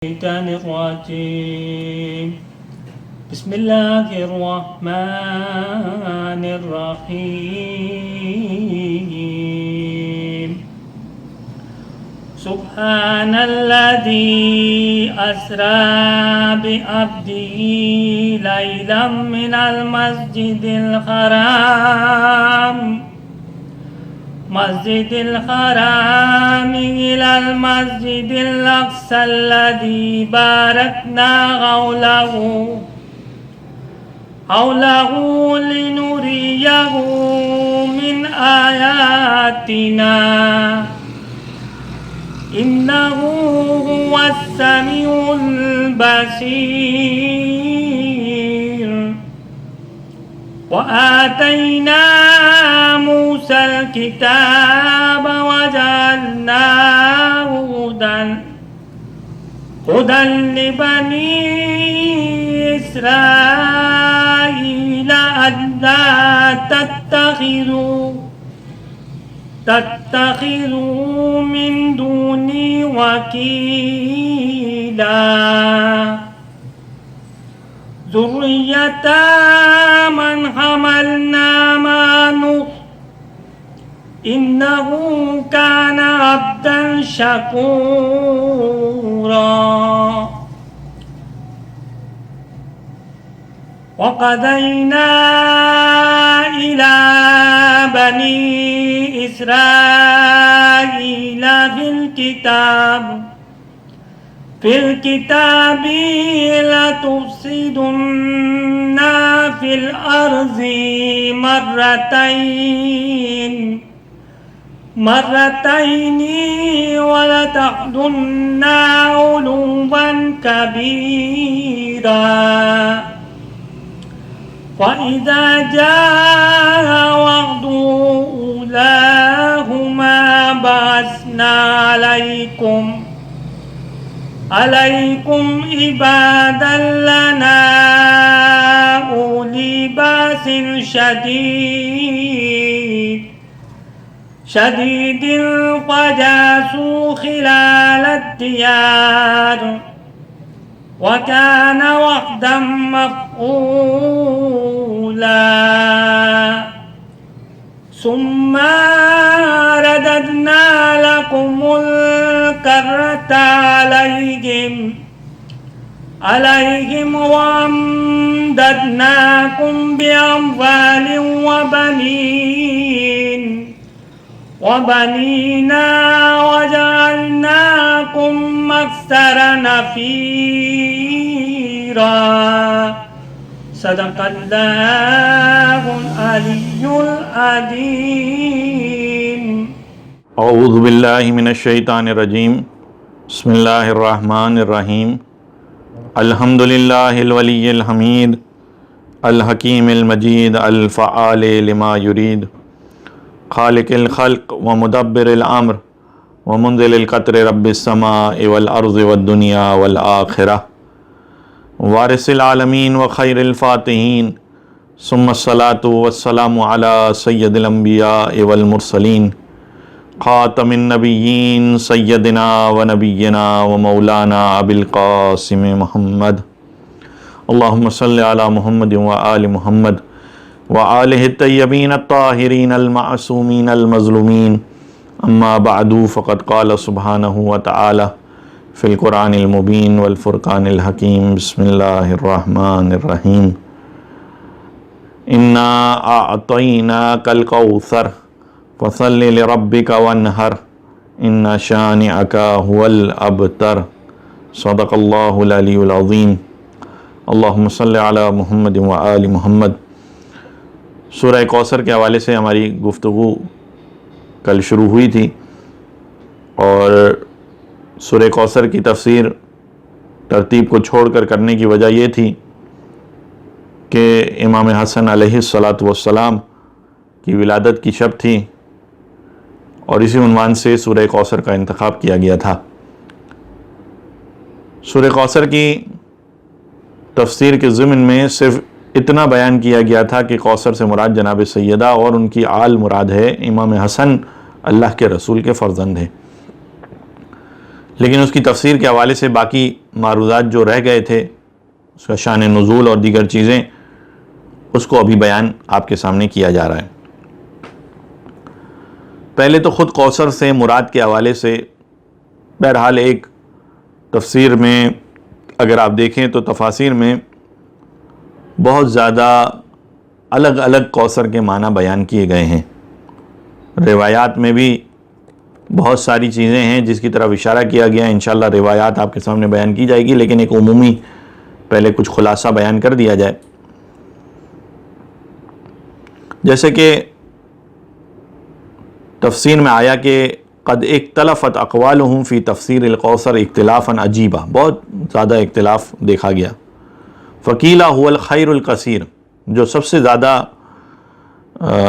الشيطان الرجيم. بسم الله الرحمن الرحيم. سبحان الذي أسرى بعبده ليلا من المسجد الحرام إلى المسجد الأقصى الذي باركنا حوله لنريه من آياتنا إنه هو السميع البصير. وآتينا موسى الكتاب وجعلناه هدى لبني إسرائيل ألا تتخذوا من دوني وكيلا ذرية من حملنا مع نوح إنه كان عبدا شكورا. وقضينا إلى بني إسرائيل في الكتاب لتفسدن في الأرض مرتين ولتعلن علوا كبيرا. فإذا جاء وعد أولاهما بعثنا عليكم عبادا لنا أولي بأس شديد فجاسوا خلال الديار وكان وعدا مفعولا. ثم رددنا لكم الكرة عليهم وأمددناكم بأموال وبنينا وجعلناكم أكثر نفيرا. صدق الله العلي العظيم. اعوذ باللہ من الشیطان الرجیم. بسم اللہ الرحمن الرحیم. الحمد للہ الولی الحمید الحکیم المجید الفعال لما یرید خالق الخلق ومدبر الامر ومنزل القطر رب السماء والارض والدنیا والآخرہ وارث العالمین وخیر الفاتحین ثم الصلاة والسلام علی سید الانبیاء والمرسلین خاتم النبیین سیدنا ونبینا ومولانا ابی القاسم محمد. اللہم صلی علی محمد وآل محمد وآلہ الطیبین الطاہرین المعصومین المظلومین. اما بعد فقد قال سبحانہ وتعالی فی القرآن المبین والفرقان الحکیم. بسم اللہ الرحمن الرحیم. انا اعطیناک الکوثر فصل لربک وانحر ان شانئک هو الابتر. صدق اللہ العلی العظیم. اللہم صلی علی محمد وآل محمد. سورہ کوثر کے حوالے سے ہماری گفتگو کل شروع ہوئی تھی اور سورہ کوثر کی تفسیر ترتیب کو چھوڑ کر کرنے کی وجہ یہ تھی کہ امام حسن علیہ السلام کی ولادت کی شب تھی اور اسی عنوان سے سورہ کوثر کا انتخاب کیا گیا تھا. سورہ کوثر کی تفسیر کے ضمن میں صرف اتنا بیان کیا گیا تھا کہ کوثر سے مراد جناب سیدہ اور ان کی آل مراد ہے. امام حسن اللہ کے رسول کے فرزند ہیں. لیکن اس کی تفسیر کے حوالے سے باقی معروضات جو رہ گئے تھے، اس کا شان نزول اور دیگر چیزیں، اس کو ابھی بیان آپ کے سامنے کیا جا رہا ہے۔ پہلے تو خود کوثر سے مراد کے حوالے سے بہرحال ایک تفسیر میں اگر آپ دیکھیں تو تفاسیر میں بہت زیادہ الگ الگ کوثر کے معنی بیان کیے گئے ہیں۔ روایات میں بھی بہت ساری چیزیں ہیں جس کی طرف اشارہ کیا گیا ہے۔ انشاءاللہ روایات آپ کے سامنے بیان کی جائے گی، لیکن ایک عمومی پہلے کچھ خلاصہ بیان کر دیا جائے۔ جیسے کہ تفسیر میں آیا کہ قد اختلفت اقوالہم فی تفسیر القوثر اختلافا عجیبا، بہت زیادہ اختلاف دیکھا گیا۔ فقیلہ هو الخیر الکثیر، جو سب سے زیادہ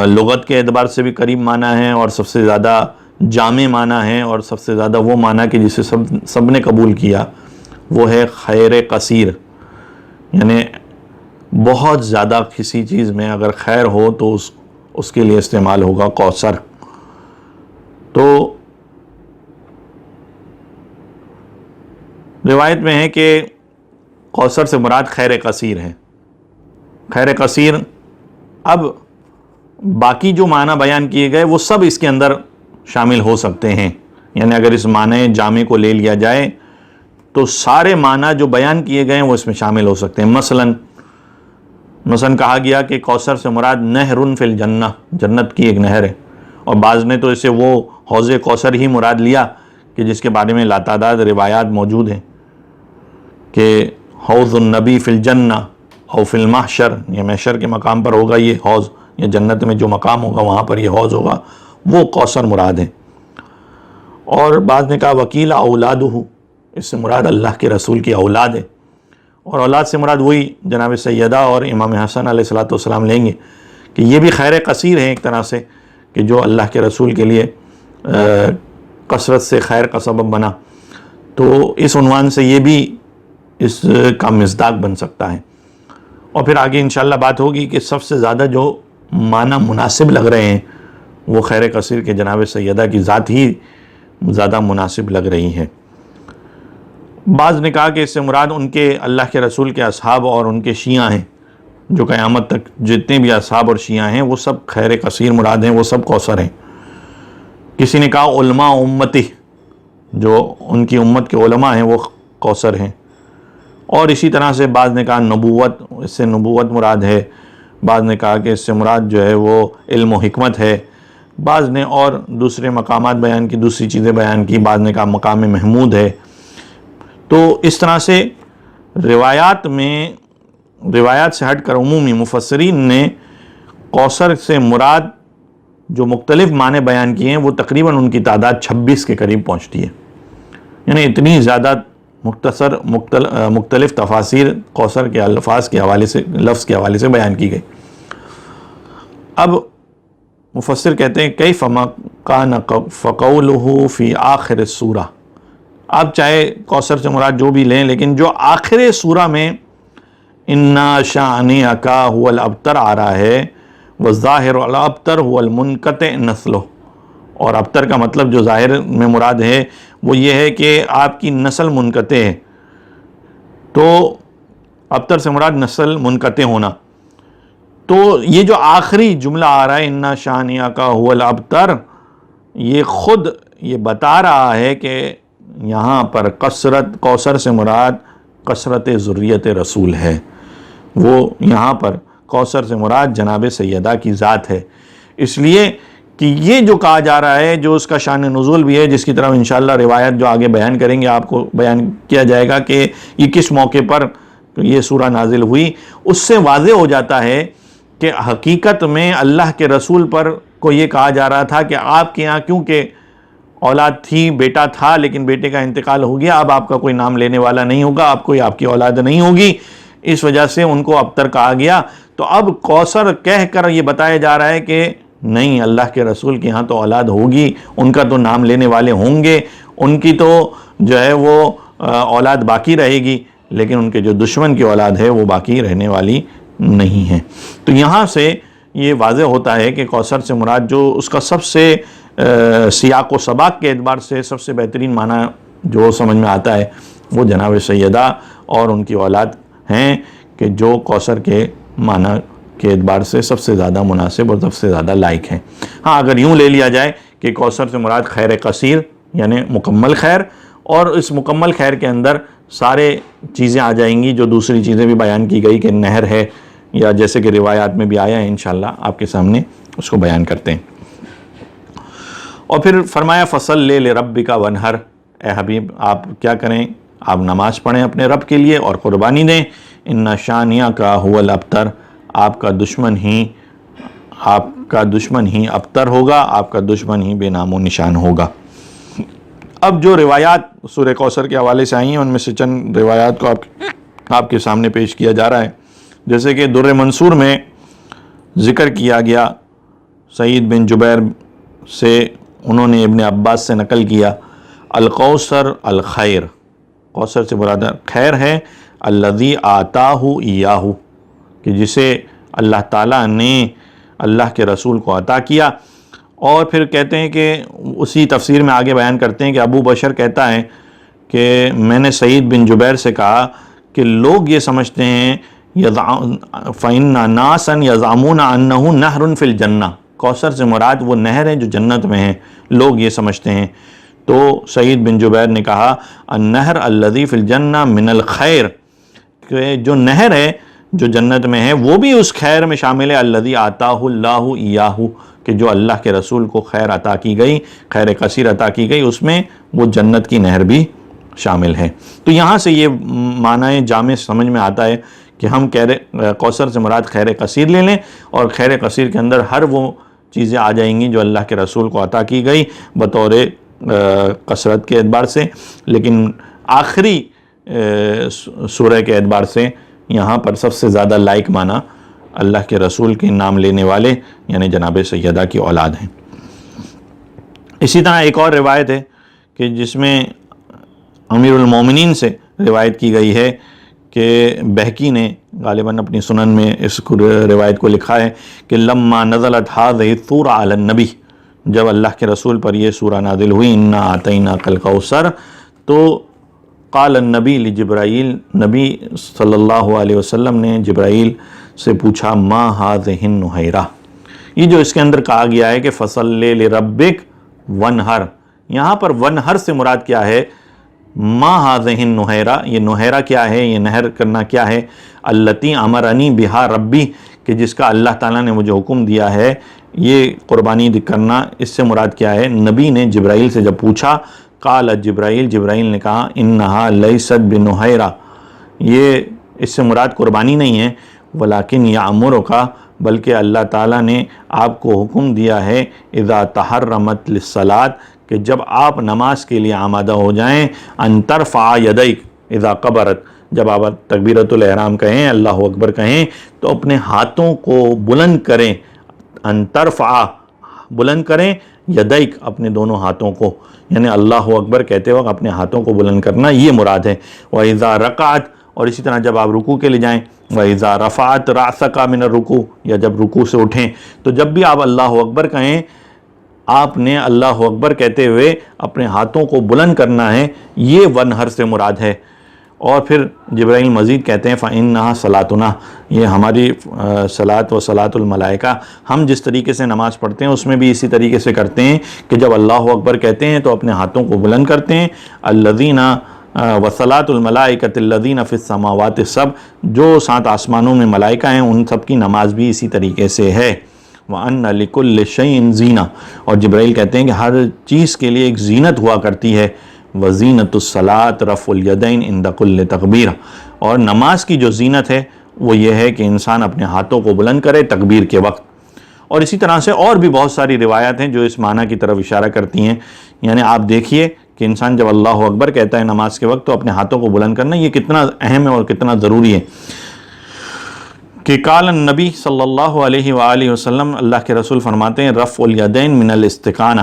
لغت کے اعتبار سے بھی قریب معنی ہے اور سب سے زیادہ جامع معنی ہے اور سب سے زیادہ وہ معنی کہ جسے سب نے قبول کیا، وہ ہے خیر کثیر، یعنی بہت زیادہ کسی چیز میں اگر خیر ہو تو اس کے لیے استعمال ہوگا کوثر۔ تو روایت میں ہے کہ کوثر سے مراد خیر کثیر ہے۔ خیر کثیر، اب باقی جو معنی بیان کیے گئے وہ سب اس کے اندر شامل ہو سکتے ہیں، یعنی اگر اس معنی جامع کو لے لیا جائے تو سارے معنی جو بیان کیے گئے ہیں وہ اس میں شامل ہو سکتے ہیں۔ مثلا کہا گیا کہ کوثر سے مراد نہر فی الجنہ، جنت کی ایک نہر ہے، اور بعض نے تو اسے وہ حوض کوثر ہی مراد لیا کہ جس کے بارے میں لاتعداد روایات موجود ہیں کہ حوض النبی فی الجنہ او فی المحشر، یہ محشر کے مقام پر ہوگا یہ حوض، یا جنت میں جو مقام ہوگا وہاں پر یہ حوض ہوگا، وہ کوثر مراد ہے۔ اور بعض نے کہا وکیل اولادہ، اس سے مراد اللہ کے رسول کی اولاد ہے، اور اولاد سے مراد وہی جناب سیدہ اور امام حسن علیہ الصلوۃ والسلام لیں گے کہ یہ بھی خیر کثیر ہے ایک طرح سے، کہ جو اللہ کے رسول کے لیے کثرت سے خیر کا سبب بنا، تو اس عنوان سے یہ بھی اس کا مصداق بن سکتا ہے۔ اور پھر آگے انشاءاللہ بات ہوگی کہ سب سے زیادہ جو معنی مناسب لگ رہے ہیں وہ خیر کثیر کے جناب سیدہ کی ذات ہی زیادہ مناسب لگ رہی ہے۔ بعض نے کہا کہ اس سے مراد ان کے اللہ کے رسول کے اصحاب اور ان کے شیعہ ہیں، جو قیامت تک جتنے بھی اصحاب اور شیعہ ہیں وہ سب خیر کثیر مراد ہیں، وہ سب کوثر ہیں۔ کسی نے کہا علماء امتی، جو ان کی امت کے علماء ہیں وہ کوثر ہیں۔ اور اسی طرح سے بعض نے کہا نبوت، اس سے نبوت مراد ہے، بعض نے کہا کہ اس سے مراد جو ہے وہ علم و حکمت ہے، بعض نے اور دوسرے مقامات بیان کی، دوسری چیزیں بیان کی، بعض نے کہا مقام محمود ہے۔ تو اس طرح سے روایات سے ہٹ کر عمومی مفسرین نے کوثر سے مراد جو مختلف معنی بیان کیے ہیں وہ تقریباً ان کی تعداد 26 کے قریب پہنچتی ہے، یعنی اتنی زیادہ مختصر مختلف تفاسیر کوثر کے الفاظ کے حوالے سے، لفظ کے حوالے سے بیان کی گئی۔ اب مفسر کہتے ہیں کیف ما کان فقولہ فی آخر السورہ، آپ چاہے کوثر سے مراد جو بھی لیں، لیکن جو آخر سورہ میں انا شانئک هو الابتر آ رہا ہے، والظاہر الابتر هو المنقطع نسلہ، اور ابتر کا مطلب جو ظاہر میں مراد ہے وہ یہ ہے کہ آپ کی نسل منقطع ہے، تو ابتر سے مراد نسل منقطع ہونا۔ تو یہ جو آخری جملہ آ رہا ہے انا شانئک هو الابتر، یہ خود یہ بتا رہا ہے کہ یہاں پر کوثر سے مراد کثرت ذریت رسول ہے، وہ یہاں پر کوثر سے مراد جناب سیدہ کی ذات ہے، اس لیے کہ یہ جو کہا جا رہا ہے، جو اس کا شان نزول بھی ہے، جس کی طرف انشاءاللہ روایت جو آگے بیان کریں گے آپ کو بیان کیا جائے گا کہ یہ کس موقع پر یہ سورہ نازل ہوئی، اس سے واضح ہو جاتا ہے کہ حقیقت میں اللہ کے رسول پر کو یہ کہا جا رہا تھا کہ آپ کے یہاں کیونکہ اولاد تھی، بیٹا تھا، لیکن بیٹے کا انتقال ہو گیا، اب آپ کا کوئی نام لینے والا نہیں ہوگا، آپ کی اولاد نہیں ہوگی، اس وجہ سے ان کو ابتر کہا گیا۔ تو اب کوثر کہہ کر یہ بتایا جا رہا ہے کہ نہیں، اللہ کے رسول کے ہاں تو اولاد ہوگی، ان کا تو نام لینے والے ہوں گے، ان کی تو جو ہے وہ اولاد باقی رہے گی، لیکن ان کے جو دشمن کی اولاد ہے وہ باقی رہنے والی نہیں ہے۔ تو یہاں سے یہ واضح ہوتا ہے کہ کوثر سے مراد جو اس کا سب سے سیاق و سباق کے اعتبار سے سب سے بہترین معنی جو سمجھ میں آتا ہے وہ جناب سیدہ اور ان کی اولاد ہیں کہ جو کوثر کے معنی کے اعتبار سے سب سے زیادہ مناسب اور سب سے زیادہ لائق ہیں۔ ہاں اگر یوں لے لیا جائے کہ کوثر سے مراد خیر کثیر یعنی مکمل خیر، اور اس مکمل خیر کے اندر سارے چیزیں آ جائیں گی جو دوسری چیزیں بھی بیان کی گئی کہ نہر ہے، یا جیسے کہ روایات میں بھی آیا ہے، انشاءاللہ آپ کے سامنے اس کو بیان کرتے ہیں۔ اور پھر فرمایا فصل لربک وانحر، اے حبیب آپ کیا کریں، آپ نماز پڑھیں اپنے رب کے لیے اور قربانی دیں، ان شانیک هو الابتر، آپ کا دشمن ہی ابتر ہوگا، آپ کا دشمن ہی بے نام و نشان ہوگا۔ اب جو روایات سورہ کوثر کے حوالے سے آئی ہیں ان میں سے چند روایات کو آپ کے سامنے پیش کیا جا رہا ہے۔ جیسے کہ در منصور میں ذکر کیا گیا، سعید بن جبیر سے انہوں نے ابن عباس سے نقل کیا، القوثر الخیر، کوثر سے مراد خیر ہے، الذی آتاہ ایاہ، کہ جسے اللہ تعالیٰ نے اللہ کے رسول کو عطا کیا۔ اور پھر کہتے ہیں کہ اسی تفسیر میں آگے بیان کرتے ہیں کہ ابو بشر کہتا ہے کہ میں نے سعید بن جبیر سے کہا کہ لوگ یہ سمجھتے ہیں فَإِنَّ نَاسًا يَزْعَمُونَ أَنَّهُ نَهْرٌ فِي الْجَنَّةِ، کوثر سے مراد وہ نہر ہے جو جنت میں ہیں، لوگ یہ سمجھتے ہیں۔ تو سعید بن جبیر نے کہا النہر الذی فی الجنہ من الخیر، کہ جو نہر ہے جو جنت میں ہے وہ بھی اس خیر میں شامل ہے، الذی آتاہ اللہ ایاہ، کہ جو اللہ کے رسول کو خیر عطا کی گئی، خیر کثیر عطا کی گئی، اس میں وہ جنت کی نہر بھی شامل ہے۔ تو یہاں سے یہ معنی جامع سمجھ میں آتا ہے کہ ہم کوثر سے مراد خیر کثیر لے لیں، اور خیر کثیر کے اندر ہر وہ چیزیں آ جائیں گی جو اللہ کے رسول کو عطا کی گئی بطور کثرت کے اعتبار سے، لیکن آخری سورہ کے اعتبار سے یہاں پر سب سے زیادہ لائق معنی اللہ کے رسول کے نام لینے والے یعنی جناب سیدہ کی اولاد ہیں۔ اسی طرح ایک اور روایت ہے کہ جس میں امیر المومنین سے روایت کی گئی ہے کہ بہقی نے غالباً اپنی سنن میں اس روایت کو لکھا ہے کہ لما نزلت هذه السورة علی النبی، جب اللہ کے رسول پر یہ سورہ نازل ہوئی انا اعطیناک الکوثر، تو قال النبی لجبرائیل، نبی صلی اللہ علیہ وسلم نے جبرائیل سے پوچھا ما هذه النہیرہ، یہ جو اس کے اندر کہا گیا ہے کہ فصل لربک وانحر، یہاں پر وانحر سے مراد کیا ہے؟ ما هذه النہیرہ، یہ نہیرہ کیا ہے، یہ نہر کرنا کیا ہے؟ التی امرنی بہا ربی، کہ جس کا اللہ تعالیٰ نے مجھے حکم دیا ہے یہ قربانی کرنا، اس سے مراد کیا ہے؟ نبی نے جبرائیل سے جب پوچھا، قال جبرائیل نے کہا انہا لیست بنہیرہ، یہ اس سے مراد قربانی نہیں ہے، ولیکن یامرک، بلکہ اللہ تعالیٰ نے آپ کو حکم دیا ہے اذا تحرمت للصلاۃ، کہ جب آپ نماز کے لیے آمادہ ہو جائیں، ان ترفع یدیک اذا کبرت، جب آپ تکبیرۃ الاحرام کہیں، اللہ اکبر کہیں، تو اپنے ہاتھوں کو بلند کریں، ان ترفع بلند کریں، یدیک اپنے دونوں ہاتھوں کو، یعنی اللہ اکبر کہتے وقت اپنے ہاتھوں کو بلند کرنا یہ مراد ہے۔ وَإِذَا رَكَعَتْ، اور اسی طرح جب آپ رکوع کے لیے جائیں، وَإِذَا رَفَعَتْ رَأْسَكَ مِنَ الرُّكُوعِ، یا جب رکوع سے اٹھیں، تو جب بھی آپ اللہ اکبر کہیں، آپ نے اللہ اکبر کہتے ہوئے اپنے ہاتھوں کو بلند کرنا ہے، یہ وانحر سے مراد ہے۔ اور پھر جبرائیل مزید کہتے ہیں فَإِنَّهَا صَلَاتُنَا، یہ ہماری صلاۃ و صلاۃ الملائکہ، ہم جس طریقے سے نماز پڑھتے ہیں اس میں بھی اسی طریقے سے کرتے ہیں کہ جب اللہ اکبر کہتے ہیں تو اپنے ہاتھوں کو بلند کرتے ہیں۔ الذین وصلاۃ الملائکۃ الذین فی السماوات السبع، جو 7 آسمانوں میں ملائکہ ہیں ان سب کی نماز بھی اسی طریقے سے ہے۔ وَأَنَّ لِكُلِّ شَيْءٍ زِینَةً، اور جبرائیل کہتے ہیں کہ ہر چیز کے لیے ایک زینت ہوا کرتی ہے۔ وَزِینَةُ الصَّلَاةِ رَفْعُ الْیَدَیْنِ عِنْدَ کُلِّ تکبیر، اور نماز کی جو زینت ہے وہ یہ ہے کہ انسان اپنے ہاتھوں کو بلند کرے تکبیر کے وقت۔ اور اسی طرح سے اور بھی بہت ساری روایات ہیں جو اس معنی کی طرف اشارہ کرتی ہیں، یعنی آپ دیکھیے کہ انسان جب اللہ اکبر کہتا ہے نماز کے وقت تو اپنے ہاتھوں کو بلند کرنا یہ کتنا اہم ہے اور کتنا ضروری ہے۔ کہ قال النبی صلی اللہ علیہ وآلہ وسلم، اللہ کے رسول فرماتے ہیں رفع الیدین من الاستقانہ،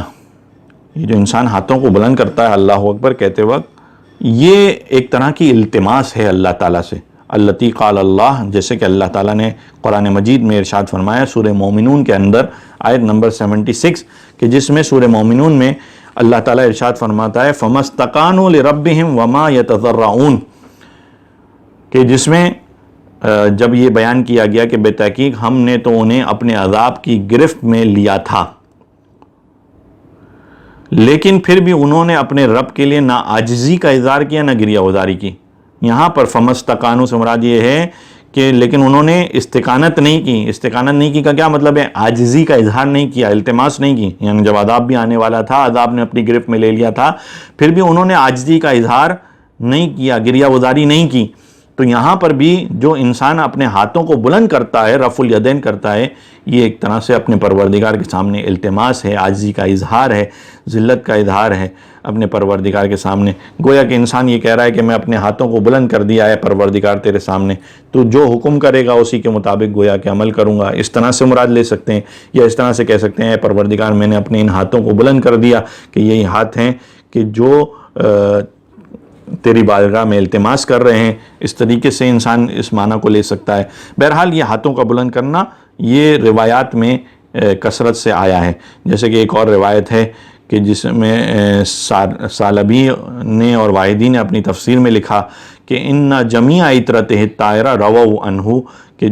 یہ جو انسان ہاتھوں کو بلند کرتا ہے اللہ اکبر کہتے وقت، یہ ایک طرح کی التماس ہے اللہ تعالیٰ سے۔ التی قال اللہ، جیسے کہ اللہ تعالیٰ نے قرآن مجید میں ارشاد فرمایا سورہ مومنون کے اندر آیت نمبر 76، کہ جس میں سورہ مومنون میں اللہ تعالیٰ ارشاد فرماتا ہے فَمَسْتَقَانُوا لِرَبِّهِمْ وَمَا يَتَضَرَّعُونَ، کہ جس میں جب یہ بیان کیا گیا کہ بے تحقیق ہم نے تو انہیں اپنے عذاب کی گرفت میں لیا تھا، لیکن پھر بھی انہوں نے اپنے رب کے لیے نہ عاجزی کا اظہار کیا نہ گریہ گزاری کی۔ یہاں پر فَمَسْتَقَانُوا سے مراد یہ ہے کہ لیکن انہوں نے استقامت نہیں کی۔ استقامت نہیں کی کا کیا مطلب ہے؟ عاجزی کا اظہار نہیں کیا، التماس نہیں کی، یعنی جب عذاب بھی آنے والا تھا، عذاب نے اپنی گرفت میں لے لیا تھا، پھر بھی انہوں نے عاجزی کا اظہار نہیں کیا، گریہ گزاری نہیں کی۔ تو یہاں پر بھی جو انسان اپنے ہاتھوں کو بلند کرتا ہے، رفع الیدین کرتا ہے، یہ ایک طرح سے اپنے پروردگار کے سامنے التماس ہے، عاجزی کا اظہار ہے، ذلت کا اظہار ہے اپنے پروردگار کے سامنے۔ گویا کہ انسان یہ کہہ رہا ہے کہ میں اپنے ہاتھوں کو بلند کر دیا ہے پروردگار تیرے سامنے، تو جو حکم کرے گا اسی کے مطابق گویا کہ عمل کروں گا، اس طرح سے مراد لے سکتے ہیں، یا اس طرح سے کہہ سکتے ہیں اے پروردگار میں نے اپنے ان ہاتھوں کو بلند کر دیا کہ یہی ہاتھ ہیں کہ جو تیری بارگاہ میں التماس کر رہے ہیں۔ اس طریقے سے انسان اس معنی کو لے سکتا ہے۔ بہرحال یہ ہاتھوں کا بلند کرنا یہ روایات میں کثرت سے آیا ہے، جیسے کہ ایک اور روایت ہے کہ جس میں ثعلبی نے اور واحدی نے اپنی تفسیر میں لکھا کہ ان جمیع عطرتہ الطاہرہ رووا عنہ، کہ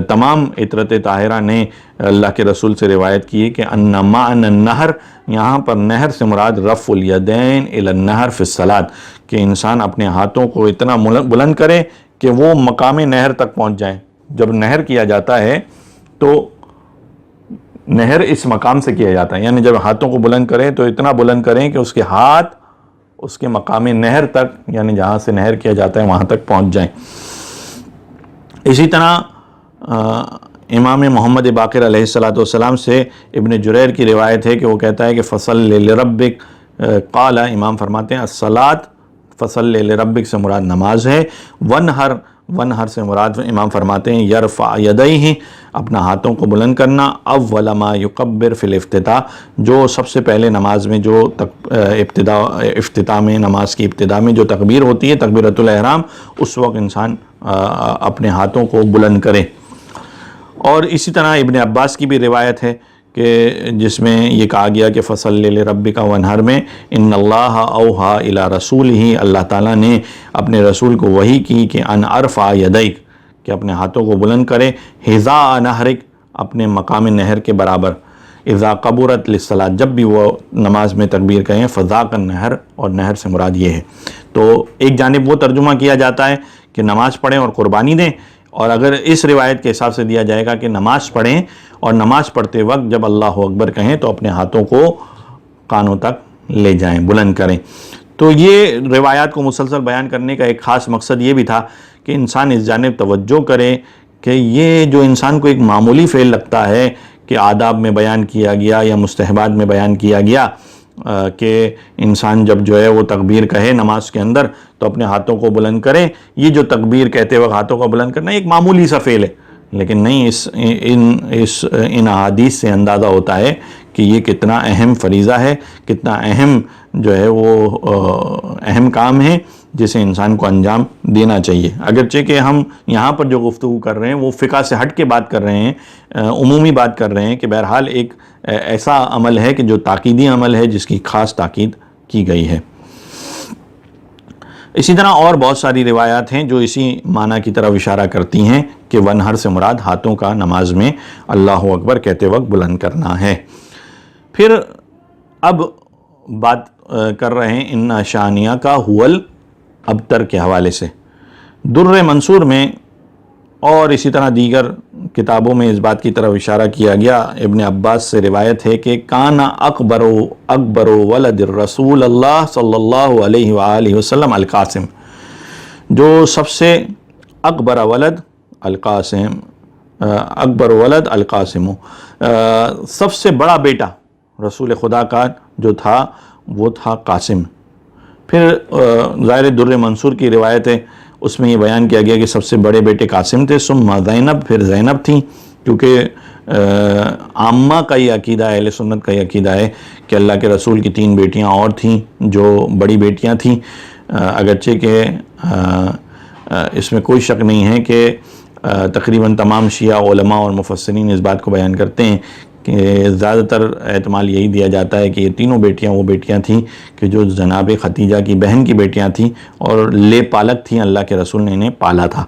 تمام عطرت طاہرہ نے اللہ کے رسول سے روایت کی کہ ان معنی النہر، یہاں پر نہر سے مراد رفع الیدین الی النہر فی الصلاۃ، کہ انسان اپنے ہاتھوں کو اتنا بلند کرے کہ وہ مقام نہر تک پہنچ جائیں۔ جب نہر کیا جاتا ہے تو نہر اس مقام سے کیا جاتا ہے، یعنی جب ہاتھوں کو بلند کریں تو اتنا بلند کریں کہ اس کے ہاتھ اس کے مقام نہر تک، یعنی جہاں سے نہر کیا جاتا ہے وہاں تک پہنچ جائیں۔ اسی طرح امام محمد باقر علیہ السلام سے ابن جریر کی روایت ہے کہ وہ کہتا ہے کہ فَصَلِّ لِرَبِّكَ، قال امام فرماتے ہیں الصلاۃ فَصَلِّ لِرَبِّكَ سے مراد نماز ہے، ونہر سے مراد امام فرماتے ہیں یرفع یدیہ، اپنا ہاتھوں کو بلند کرنا، اول ما یکبر فی الافتتاح، جو سب سے پہلے نماز میں جو افتتاح میں، نماز کی ابتدا میں جو تکبیر ہوتی ہے تکبیرۃ الاحرام، اس وقت انسان اپنے ہاتھوں کو بلند کرے۔ اور اسی طرح ابن عباس کی بھی روایت ہے کہ جس میں یہ کہا گیا کہ فَصَلِّ لِرَبِّكَ وَانْحَرْ میں ان اللہ اوحیٰ الی رسولہ، اللہ تعالیٰ نے اپنے رسول کو وحی کی کہ ان ارفع یدیک، کہ اپنے ہاتھوں کو بلند کرے، حذاء نہرک، اپنے مقام نہر کے برابر، اذا قبرت للصلاۃ، جب بھی وہ نماز میں تکبیر کہیں، فذاک النہر، اور نہر سے مراد یہ ہے۔ تو ایک جانب وہ ترجمہ کیا جاتا ہے کہ نماز پڑھیں اور قربانی دیں، اور اگر اس روایت کے حساب سے دیا جائے گا کہ نماز پڑھیں اور نماز پڑھتے وقت جب اللہ اکبر کہیں تو اپنے ہاتھوں کو کانوں تک لے جائیں، بلند کریں۔ تو یہ روایات کو مسلسل بیان کرنے کا ایک خاص مقصد یہ بھی تھا کہ انسان اس جانب توجہ کرے کہ یہ جو انسان کو ایک معمولی فعل لگتا ہے کہ آداب میں بیان کیا گیا یا مستحبات میں بیان کیا گیا کہ انسان جب جو ہے وہ تکبیر کہے نماز کے اندر تو اپنے ہاتھوں کو بلند کرے، یہ جو تکبیر کہتے وقت ہاتھوں کو بلند کرنا ایک معمولی سا فعل ہے، لیکن نہیں، ان احادیث سے اندازہ ہوتا ہے کہ یہ کتنا اہم فریضہ ہے، کتنا اہم جو ہے وہ اہم کام ہے جسے انسان کو انجام دینا چاہیے۔ اگرچہ کہ ہم یہاں پر جو گفتگو کر رہے ہیں وہ فقہ سے ہٹ کے بات کر رہے ہیں، عمومی بات کر رہے ہیں کہ بہرحال ایک ایسا عمل ہے کہ جو تاکیدی عمل ہے جس کی خاص تاکید کی گئی ہے۔ اسی طرح اور بہت ساری روایات ہیں جو اسی معنی کی طرف اشارہ کرتی ہیں کہ ونہر سے مراد ہاتھوں کا نماز میں اللہ اکبر کہتے وقت بلند کرنا ہے۔ پھر اب بات کر رہے ہیں ان شانیہ کا حول ابتر کے حوالے سے۔ در منصور میں اور اسی طرح دیگر کتابوں میں اس بات کی طرف اشارہ کیا گیا، ابن عباس سے روایت ہے کہ کانا اکبر ولد الرسول اللہ صلی اللہ علیہ وآلہ وسلم القاسم، جو سب سے اکبر ولد القاسم، سب سے بڑا بیٹا رسول خدا کا جو تھا وہ تھا قاسم۔ پھر ظاہر در منصور کی روایت ہے، اس میں یہ بیان کیا گیا کہ سب سے بڑے بیٹے قاسم تھے، ثم زینب، پھر زینب تھیں، کیونکہ عامہ کا یہ عقیدہ ہے، اہل سنت کا یہ عقیدہ ہے کہ اللہ کے رسول کی 3 بیٹیاں اور تھیں جو بڑی بیٹیاں تھیں، اگرچہ کہ اس میں کوئی شک نہیں ہے کہ تقریباً تمام شیعہ علماء اور مفسرین اس بات کو بیان کرتے ہیں کہ زیادہ تر احتمال یہی دیا جاتا ہے کہ یہ تینوں بیٹیاں وہ بیٹیاں تھیں کہ جو جناب ختیجہ کی بہن کی بیٹیاں تھیں اور لے پالک تھیں، اللہ کے رسول نے انہیں پالا تھا،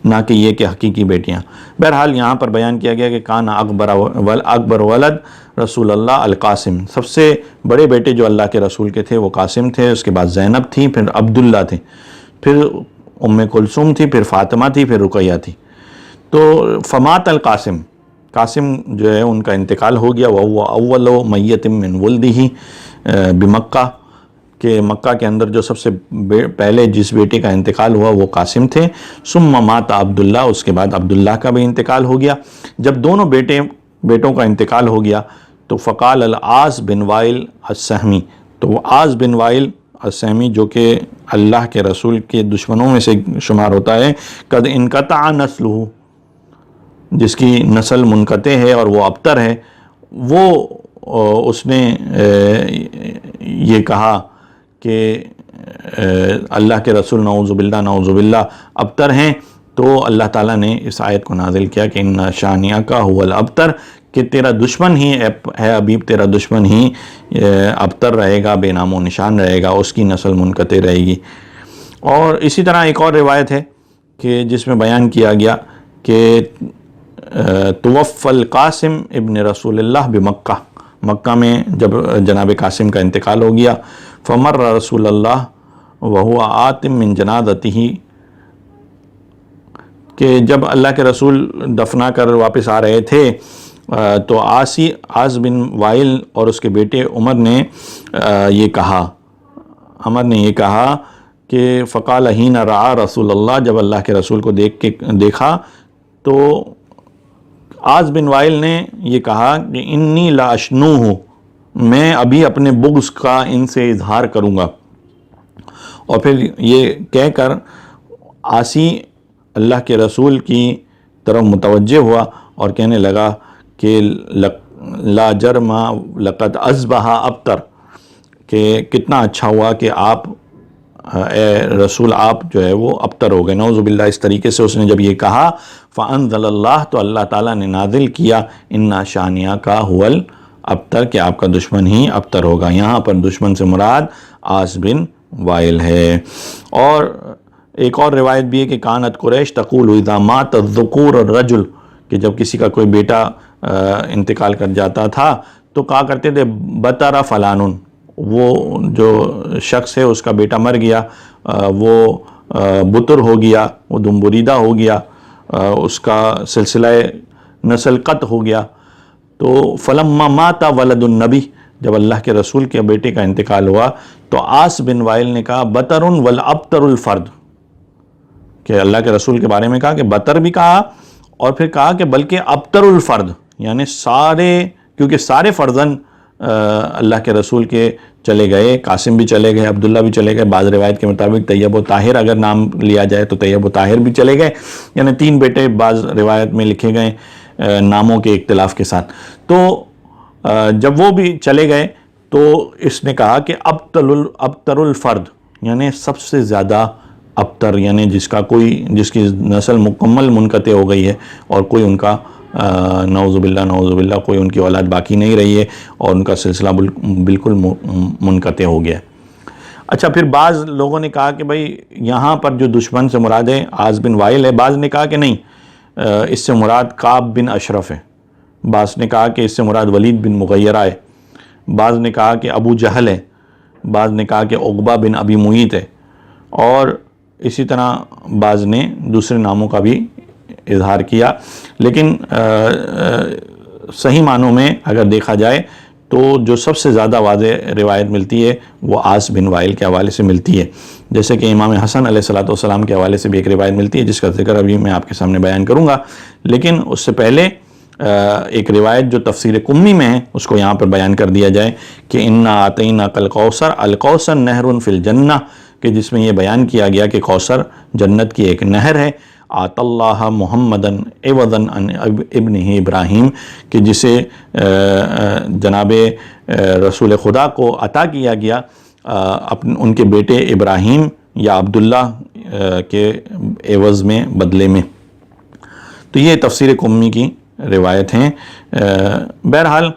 نہ کہ یہ کہ حقیقی بیٹیاں۔ بہرحال یہاں پر بیان کیا گیا کہ کان اکبر ولد رسول اللہ القاسم، سب سے بڑے بیٹے جو اللہ کے رسول کے تھے وہ قاسم تھے، اس کے بعد زینب تھیں، پھر عبداللہ تھے، پھر ام کلثوم تھی، پھر فاطمہ تھی، پھر رقیہ تھی۔ تو فمات القاسم، قاسم جو ہے ان کا انتقال ہو گیا، وہ اول میت من ولدہ بمکہ، کہ مکہ کے اندر جو سب سے پہلے جس بیٹے کا انتقال ہوا وہ قاسم تھے۔ ثم مات عبداللہ، اس کے بعد عبداللہ کا بھی انتقال ہو گیا۔ جب دونوں بیٹوں کا انتقال ہو گیا تو فقال العاص بن وائل السہمی، تو وہ عاص بن وائل السہمی جو کہ اللہ کے رسول کے دشمنوں میں سے شمار ہوتا ہے، قد انقطع نسلہ، جس کی نسل منقطع ہے اور وہ ابتر ہے، وہ اس نے یہ کہا کہ اللہ کے رسول نعوذ باللہ ابتر ہیں، تو اللہ تعالیٰ نے اس آیت کو نازل کیا کہ ان شانیہ کا هو الابتر، کہ تیرا دشمن ہی ہے ابیب، تیرا دشمن ہی ابتر رہے گا، بے نام و نشان رہے گا، اس کی نسل منقطع رہے گی۔ اور اسی طرح ایک اور روایت ہے کہ جس میں بیان کیا گیا کہ توفى القاسم ابن رسول اللہ بمکہ، مکہ میں جب جناب قاسم کا انتقال ہو گیا، فمر رسول اللہ وهو آتم من جنازته، کہ جب اللہ کے رسول دفنا کر واپس آ رہے تھے تو عاص بن وائل اور اس کے بیٹے عمر نے یہ کہا کہ فقال حین رعا رسول اللہ، جب اللہ کے رسول کو دیکھا تو عاص بن وائل نے یہ کہا کہ انی لا اشنوہ، میں ابھی اپنے بغض کا ان سے اظہار کروں گا۔ اور پھر یہ کہہ کر عاصی اللہ کے رسول کی طرف متوجہ ہوا اور کہنے لگا کہ لا جرم لقد اصبح ابتر، کہ کتنا اچھا ہوا کہ آپ اے رسول آپ جو ہے وہ ابتر ہو گئے، نعوذ باللہ۔ اس طریقے سے اس نے جب یہ کہا فانزل اللہ، تو اللہ تعالیٰ نے نازل کیا ان شانیہ کا هو الابتر، کہ آپ کا دشمن ہی ابتر ہوگا۔ یہاں پر دشمن سے مراد عاص بن وائل ہے۔ اور ایک اور روایت بھی ہے کہ کانت قریش تقول اذا مات الذکور الرجل، کہ جب کسی کا کوئی بیٹا انتقال کر جاتا تھا تو کہا کرتے تھے بطر فلانن، وہ جو شخص ہے اس کا بیٹا مر گیا، وہ بطر ہو گیا، وہ دمبریدہ ہو گیا، اس کا سلسلہ نسل قطع ہو گیا۔ تو فلما مات ولد النبی، جب اللہ کے رسول کے بیٹے کا انتقال ہوا تو عاص بن وائل نے کہا بطر والابتر الفرد، کہ اللہ کے رسول کے بارے میں کہا کہ بطر بھی کہا اور پھر کہا کہ بلکہ ابتر الفرد، یعنی سارے، کیونکہ سارے فرزند اللہ کے رسول کے چلے گئے، قاسم بھی چلے گئے، عبداللہ بھی چلے گئے، بعض روایت کے مطابق طیب و طاہر اگر نام لیا جائے تو طیب و طاہر بھی چلے گئے، یعنی 3 بیٹے بعض روایت میں لکھے گئے ناموں کے اختلاف کے ساتھ۔ تو جب وہ بھی چلے گئے تو اس نے کہا کہ ابتر الفرد، یعنی سب سے زیادہ ابتر، یعنی جس کی نسل مکمل منقطع ہو گئی ہے اور کوئی ان کا نعوذ باللہ کوئی ان کی اولاد باقی نہیں رہی ہے اور ان کا سلسلہ بالکل منقطع ہو گیا۔ اچھا، پھر بعض لوگوں نے کہا کہ بھائی یہاں پر جو دشمن سے مراد ہے عاص بن وائل ہے، بعض نے کہا کہ نہیں، اس سے مراد کعب بن اشرف ہے، بعض نے کہا کہ اس سے مراد ولید بن مغیرہ ہے، بعض نے کہا کہ ابو جہل ہے، بعض نے کہا کہ عقبہ بن ابی معیط ہے، اور اسی طرح بعض نے دوسرے ناموں کا بھی اظہار کیا۔ لیکن صحیح معنوں میں اگر دیکھا جائے تو جو سب سے زیادہ واضح روایت ملتی ہے وہ عاص بن وائل کے حوالے سے ملتی ہے، جیسے کہ امام حسن علیہ السلام کے حوالے سے بھی ایک روایت ملتی ہے جس کا ذکر ابھی میں آپ کے سامنے بیان کروں گا۔ لیکن اس سے پہلے ایک روایت جو تفسیر قمی میں ہے اس کو یہاں پر بیان کر دیا جائے کہ انا اعطیناک الکوثر، الکوثر نہر فی الجنہ، کہ جس میں یہ بیان کیا گیا کہ کوثر جنت کی ایک نہر ہے۔ آت اللہ محمدن عوضاً عن ابنہ ابراہیم، کہ جسے جناب رسول خدا کو عطا کیا گیا ان کے بیٹے ابراہیم یا عبداللہ کے عوض میں، بدلے میں۔ تو یہ تفسیر قمی کی روایت ہیں۔ بہرحال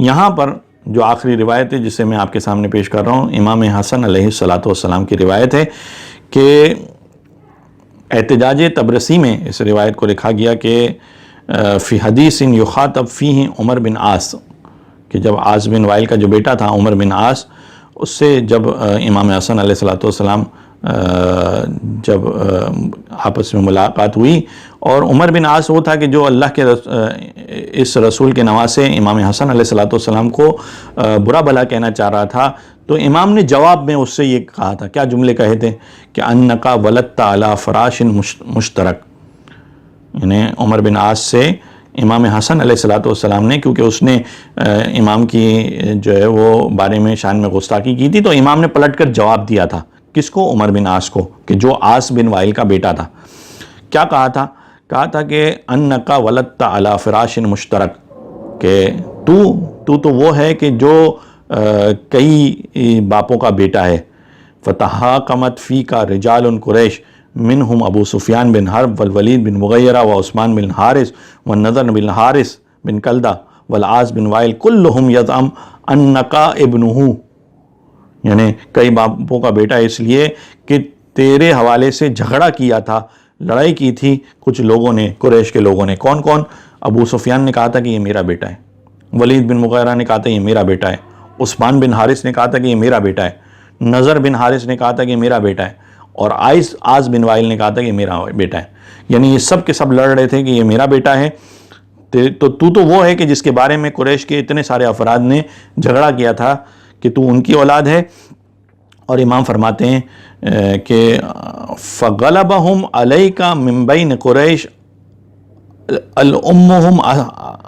یہاں پر جو آخری روایت ہے جسے میں آپ کے سامنے پیش کر رہا ہوں، امام حسن علیہ السلام کی روایت ہے کہ احتجاج طبرسی میں اس روایت کو لکھا گیا کہ فی حدیث یخاطب فیہ عمر بن عاص، کہ جب عاص بن وائل کا جو بیٹا تھا عمر بن عاص، اس سے جب امام حسن علیہ السلام جب آپس میں ملاقات ہوئی، اور عمر بن عاص وہ تھا کہ جو اللہ کے اس رسول کے نواسے امام حسن علیہ السلام کو برا بھلا کہنا چاہ رہا تھا، تو امام نے جواب میں اس سے یہ کہا تھا، کیا جملے کہے تھے کہ انکا ولدت علی فراش مشترک، یعنی عمر بن عاص سے امام حسن علیہ السلام نے، کیونکہ اس نے امام کی جو ہے وہ بارے میں شان میں گستاخی کی تھی، تو امام نے پلٹ کر جواب دیا تھا کس کو؟ عمر بن عاص کو، کہ جو عاص بن وائل کا بیٹا تھا۔ کیا کہا تھا؟ کہا تھا کہ انکا ولدت علی فراش مشترک، کہ تو وہ ہے کہ جو کئی باپوں کا بیٹا ہے۔ فتحاکمت فیکا رجال قریش منہم ابو سفیان بن حرب والولید بن مغیرہ وعثمان بن حارث والنضر بن حارث بن کلدہ والعاص بن وائل کلہم یزعم انکا ابنہ، یعنی کئی باپوں کا بیٹا اس لیے کہ تیرے حوالے سے جھگڑا کیا تھا، لڑائی کی تھی کچھ لوگوں نے، قریش کے لوگوں نے۔ کون کون؟ ابو سفیان نے کہا تھا کہ یہ میرا بیٹا ہے، ولید بن مغیرہ نے کہا تھا یہ میرا بیٹا ہے، عثمان بن حارث نے کہا تھا کہ یہ میرا بیٹا ہے، نضر بن حارث نے کہا تھا کہ یہ میرا بیٹا ہے، اور عاص بن وائل نے کہا تھا کہ یہ میرا بیٹا ہے۔ یعنی یہ سب کے سب لڑ رہے تھے کہ یہ میرا بیٹا ہے، تو وہ ہے کہ جس کے بارے میں قریش کے اتنے سارے افراد نے جھگڑا کیا تھا کہ تو ان کی اولاد ہے۔ اور امام فرماتے ہیں کہ فغلبہم علیک من بین قریش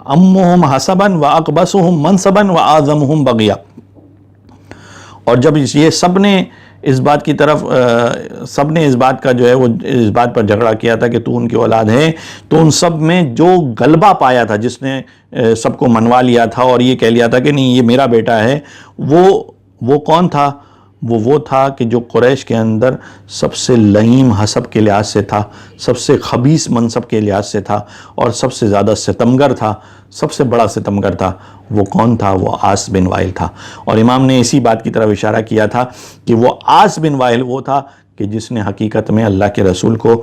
امہم حسبا واقبسہم منصبا واعظمہم بغیا، اور جب یہ سب نے اس بات کی طرف اس بات کا جو ہے وہ اس بات پر جھگڑا کیا تھا کہ تو ان کی اولاد ہے، تو ان سب میں جو غلبہ پایا تھا، جس نے سب کو منوا لیا تھا اور یہ کہہ لیا تھا کہ نہیں یہ میرا بیٹا ہے، وہ کون تھا؟ وہ تھا کہ جو قریش کے اندر سب سے لئیم حسب کے لحاظ سے تھا، سب سے خبیث منصب کے لحاظ سے تھا، اور سب سے زیادہ ستمگر تھا، سب سے بڑا ستمگر تھا۔ وہ کون تھا؟ وہ عاص بن وائل تھا۔ اور امام نے اسی بات کی طرف اشارہ کیا تھا کہ وہ عاص بن وائل وہ تھا کہ جس نے حقیقت میں اللہ کے رسول کو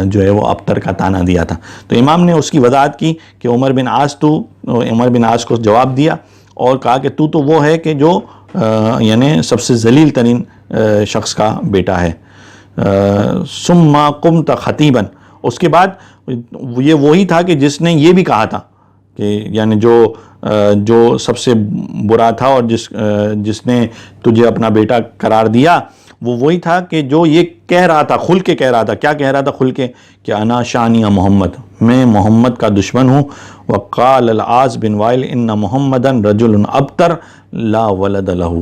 جو ہے وہ ابتر کا طعنہ دیا تھا۔ تو امام نے اس کی وضاحت کی کہ عمر بن عاص کو جواب دیا اور کہا کہ تو وہ ہے کہ جو یعنی سب سے ذلیل ترین شخص کا بیٹا ہے۔ ثم قمت خطیبا، اس کے بعد یہ وہی تھا کہ جس نے یہ بھی کہا تھا کہ یعنی جو سب سے برا تھا اور جس نے تجھے اپنا بیٹا قرار دیا، وہ وہی تھا کہ جو یہ کہہ رہا تھا، کھل کے کہہ رہا تھا۔ کیا کہہ رہا تھا کھل کے؟ کہ انا شانی محمد، میں محمد کا دشمن ہوں۔ وقال العاص بن وائل ان محمدا رجل ابتر لا ولد لہ،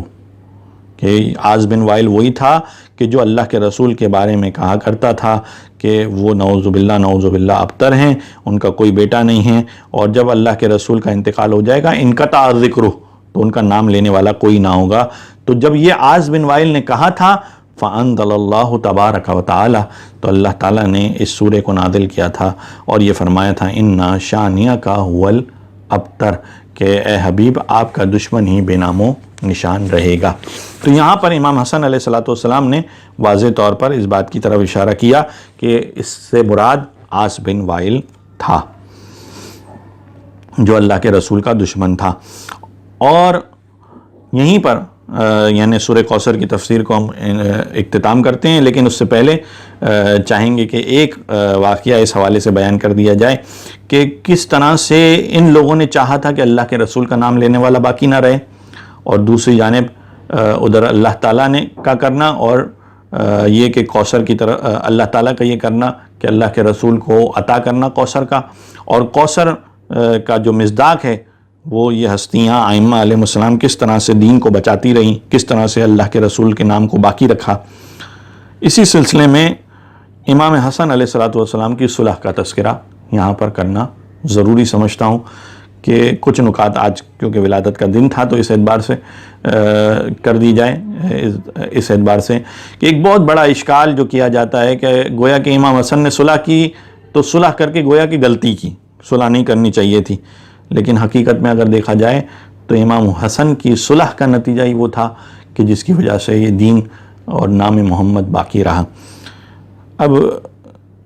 کہ عاص بن وائل وہی تھا کہ جو اللہ کے رسول کے بارے میں کہا کرتا تھا کہ وہ نعوذ باللہ ابتر ہیں، ان کا کوئی بیٹا نہیں ہے، اور جب اللہ کے رسول کا انتقال ہو جائے گا انقطع ذکرہ، تو ان کا نام لینے والا کوئی نہ ہوگا۔ تو جب یہ عاص بن وائل نے کہا تھا فَأَنزَلَ اللَّهُ تَبَارَكَ وَتَعَالَى، تو اللہ تعالیٰ نے اس سورے کو نازل کیا تھا اور یہ فرمایا تھا اِنَّا شَانِئَكَ هُوَ الْأَبْتَرُ، کہ اے حبیب آپ کا دشمن ہی بے نام و نشان رہے گا۔ تو یہاں پر امام حسن علیہ السلام نے واضح طور پر اس بات کی طرف اشارہ کیا کہ اس سے مراد عاص بن وائل تھا جو اللہ کے رسول کا دشمن تھا۔ اور یہیں پر یعنی سورہ کوثر کی تفسیر کو ہم اختتام کرتے ہیں، لیکن اس سے پہلے چاہیں گے کہ ایک واقعہ اس حوالے سے بیان کر دیا جائے کہ کس طرح سے ان لوگوں نے چاہا تھا کہ اللہ کے رسول کا نام لینے والا باقی نہ رہے، اور دوسری جانب ادھر اللہ تعالیٰ نے کا کرنا اور یہ کہ کوثر کی طرف اللہ تعالیٰ کا یہ کرنا کہ اللہ کے رسول کو عطا کرنا کوثر کا، اور کوثر کا جو مصداق ہے وہ یہ ہستیاں ائمہ علیہ السلام کس طرح سے دین کو بچاتی رہیں، کس طرح سے اللہ کے رسول کے نام کو باقی رکھا۔ اسی سلسلے میں امام حسن علیہ السلام کی صلح کا تذکرہ یہاں پر کرنا ضروری سمجھتا ہوں کہ کچھ نکات آج کیونکہ ولادت کا دن تھا تو اس اعتبار سے کر دی جائے، اس اعتبار سے کہ ایک بہت بڑا اشکال جو کیا جاتا ہے کہ گویا کہ امام حسن نے صلح کی تو صلح کر کے گویا کہ غلطی کی، صلح نہیں کرنی چاہیے تھی، لیکن حقیقت میں اگر دیکھا جائے تو امام حسن کی صلح کا نتیجہ ہی وہ تھا کہ جس کی وجہ سے یہ دین اور نام محمد باقی رہا۔ اب